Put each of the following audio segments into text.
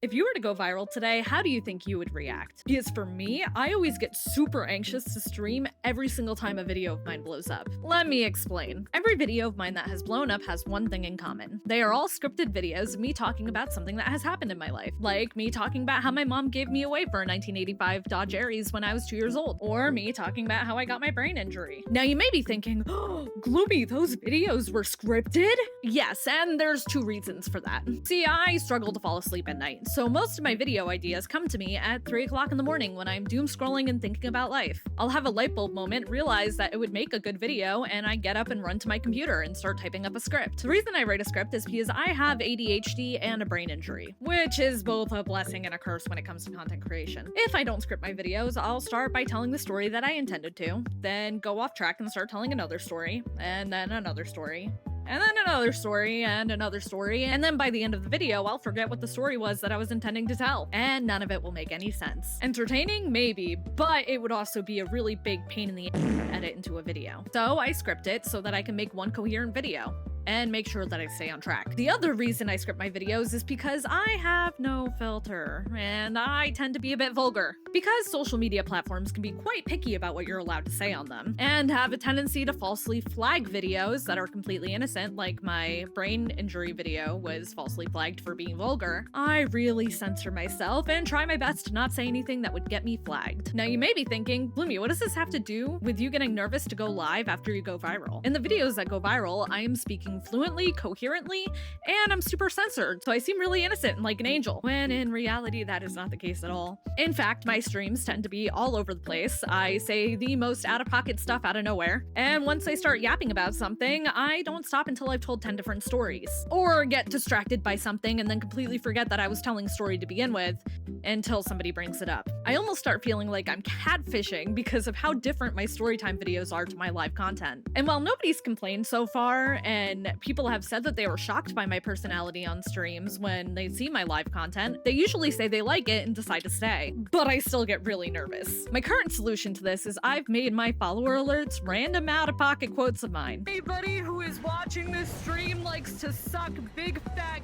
If you were to go viral today, how do you think you would react? Because for me, I always get super anxious to stream every single time a video of mine blows up. Let me explain. Every video of mine that has blown up has one thing in common. They are all scripted videos of me talking about something that has happened in my life. Like me talking about how my mom gave me away for a 1985 Dodge Aries when I was 2 years old. Or me talking about how I got my brain injury. Now you may be thinking, oh, Gloomy, those videos were scripted? Yes, and there's two reasons for that. See, I struggle to fall asleep at night. So most of my video ideas come to me at 3 o'clock in the morning when I'm doom scrolling and thinking about life. I'll have a light bulb moment, realize that it would make a good video, and I get up and run to my computer and start typing up a script. The reason I write a script is because I have ADHD and a brain injury, which is both a blessing and a curse when it comes to content creation. If I don't script my videos, I'll start by telling the story that I intended to, then go off track and start telling another story, and then another story. And then another story, and another story, and then by the end of the video, I'll forget what the story was that I was intending to tell. And none of it will make any sense. Entertaining? Maybe, but it would also be a really big pain in the ass to edit into a video. So I script it so that I can make one coherent video and make sure that I stay on track. The other reason I script my videos is because I have no filter, and I tend to be a bit vulgar. Because social media platforms can be quite picky about what you're allowed to say on them, and have a tendency to falsely flag videos that are completely innocent, like my brain injury video was falsely flagged for being vulgar, I really censor myself and try my best to not say anything that would get me flagged. Now you may be thinking, Bloomy, what does this have to do with you getting nervous to go live after you go viral? In the videos that go viral, I am speaking fluently, coherently, and I'm super censored, so I seem really innocent and like an angel, when in reality that is not the case at all. In fact, my streams tend to be all over the place. I say the most out-of-pocket stuff out of nowhere, and once I start yapping about something, I don't stop until I've told 10 different stories. Or get distracted by something and then completely forget that I was telling a story to begin with until somebody brings it up. I almost start feeling like I'm catfishing because of how different my storytime videos are to my live content. And while nobody's complained so far, and people have said that they were shocked by my personality on streams when they see my live content, they usually say they like it and decide to stay. But I still get really nervous. My current solution to this is I've made my follower alerts random out-of-pocket quotes of mine. Anybody who is watching this stream likes to suck big fat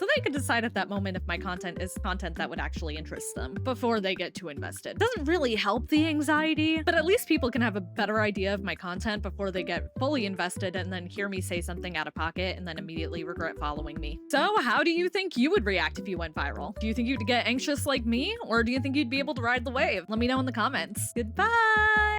so they can decide at that moment if my content is content that would actually interest them before they get too invested. Doesn't really help the anxiety, but at least people can have a better idea of my content before they get fully invested and then hear me say something out of pocket and then immediately regret following me. So how do you think you would react if you went viral? Do you think you'd get anxious like me, or do you think you'd be able to ride the wave? Let me know in the comments. Goodbye!